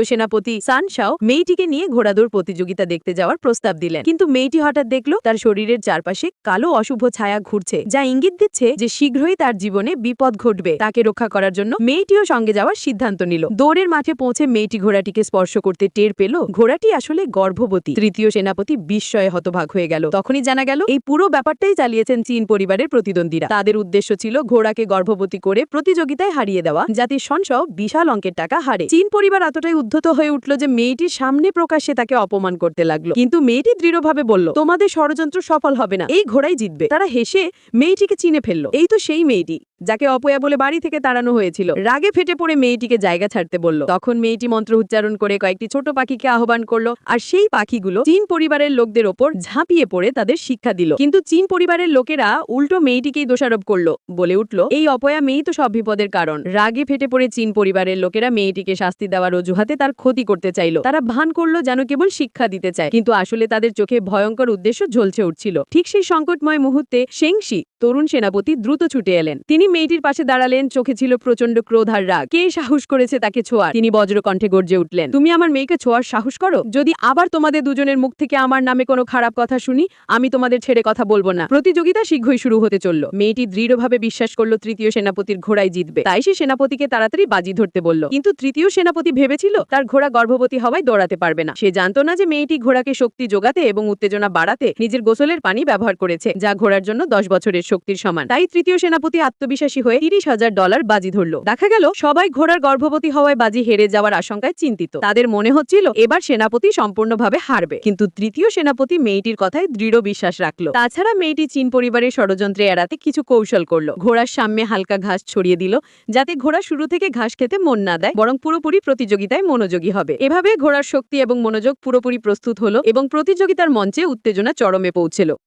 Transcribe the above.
সেনাপতি সান শাও মেয়েটিকে নিয়ে ঘোড়াদৌড় প্রতিযোগিতা দেখতে যাওয়ার প্রস্তাব দিলেন, কিন্তু মেয়েটি হঠাৎ দেখলো তার শরীরের চারপাশে কালো অশুভ ছায়া ঘুরছে, যা ইঙ্গিত দিচ্ছে যে শীঘ্রই তার জীবনে বিপদ ঘটবে। তাকে রক্ষা করার জন্য মেয়েটিও সঙ্গে যাওয়ার সিদ্ধান্ত নিল। দৌড়ের মাঠে পৌঁছে মেয়েটি ঘোড়াটিকে স্পর্শ করতে টের পেল ঘোড়াটি আসলে গর্ভবতী। তৃতীয় সেনাপতি বিস্ময়ে হতবাক হয়ে গেল। তখনই জানা গেল এই পুরো ব্যাপারটাই চালিয়েছেন চীন পরিবারের প্রতিদ্বন্দ্বীরা। তাদের উদ্দেশ্য ছিল ঘোড়াকে গর্ভবতী করে প্রতিযোগিতায় হারিয়ে দেওয়া, যাতে সনসহ বিশাল অঙ্কের টাকা হারে। চীন পরিবার এতটাই উদ্ধত হয়ে উঠল যে মেয়েটির সামনে প্রকাশ্যে তাকে অপমান করতে লাগলো, কিন্তু মেয়েটি দৃঢ়ভাবে বলল, তোমাদের ষড়যন্ত্র সফল হবে না, এই ঘোড়াই জিতবে। তারা হেসে মেয়েটিকে চিনে ফেলল। এই তো সেই মেয়েটি যাকে অপয়া বলে বাড়ি থেকে তাড়ানো হয়েছিল। রাগে ফেটে পড়ে মেয়েটিকে জায়গা ছাড়তে বলল। তখন মেয়েটি মন্ত্র উচ্চারণ করে কয়েকটি ছোট পাখিকে আহ্বান করলো, আর সেই পাখিগুলো চীন পরিবারের লোকদের ওপর ঝাঁপিয়ে পড়ে তাদের শিক্ষা দিল। কিন্তু চীন পরিবারের লোকেরা উল্টো মেয়েটিকেই দোষারোপ করলো, বলে উঠল, এই অপয়া মেয়েই তো সব বিপদের কারণ। রাগে ফেটে পড়ে চীন পরিবারের লোকেরা মেয়েটিকে শাস্তি দেওয়ার অজুহাতে তার ক্ষতি করতে চাইল। তারা ভান করলো যেন কেবল শিক্ষা দিতে চায়, কিন্তু আসলে তাদের চোখে ভয়ঙ্কর উদ্দেশ্য ঝলসে উঠছিল। ঠিক সেই সংকটময় মুহূর্তে শেংশি তরুণ সেনাপতি দ্রুত ছুটে এলেন। তিনি মেয়েটির পাশে দাঁড়ালেন, চোখে ছিল প্রচন্ড ক্রোধ আর রাগ। কে সাহস করেছে তাকে ছোঁয়ার? তিনি বজ্রকণ্ঠে গর্জে উঠলেন, তুমি আমার মেয়েকে ছোঁয়ার সাহস করো? যদি আবার তোমাদের দুজনের মুখ থেকে আমার নামে কোনো খারাপ কথা শুনি, আমি তোমাদের ছেড়ে কথা বলবো না। প্রতিযোগিতা শীঘ্রই শুরু হতে চলল। মেয়েটি দৃঢ়ভাবে বিশ্বাস করলো তৃতীয় সেনাপতির ঘোড়াই জিতবে, তাই সে সেনাপতিকে তাড়াতাড়ি বাজি ধরতে বলল। কিন্তু তৃতীয় সেনাপতি ভেবেছিল তার ঘোড়া গর্ভবতী হওয়ায় দৌড়াতে পারবে না। সে জানতো না যে মেয়েটি ঘোড়াকে শক্তি যোগাতে এবং উত্তেজনা বাড়াতে নিজের গোসলের পানি ব্যবহার করেছে, যা ঘোড়ার জন্য 10 বছরের শক্তির সমান। তাই তৃতীয় সেনাপতি আত্মবিশ্বাসী হয়ে $30,000 বাজি ধরল। দেখা গেল সবাই ঘোড়ার গর্ভবতী হওয়ায় বাজি হেরে যাওয়ার আশঙ্কায় চিন্তিত। তাদের মনে হচ্ছিল এবার সেনাপতি সম্পূর্ণভাবে হারবে, কিন্তু তৃতীয় সেনাপতি মেয়েটির কথায় দৃঢ় বিশ্বাস রাখল। তাছাড়া মেয়েটি চীন পরিবারের ষড়যন্ত্রে এড়াতে কিছু কৌশল করল। ঘোড়ার সামনে হালকা ঘাস ছড়িয়ে দিল, যাতে ঘোড়া শুরু থেকে ঘাস খেতে মন না দেয়, বরং পুরোপুরি প্রতিযোগিতায় মনোযোগী হবে। এভাবে ঘোড়ার শক্তি এবং মনোযোগ পুরোপুরি প্রস্তুত হলো এবং প্রতিযোগিতার মঞ্চে উত্তেজনা চরমে পৌঁছল।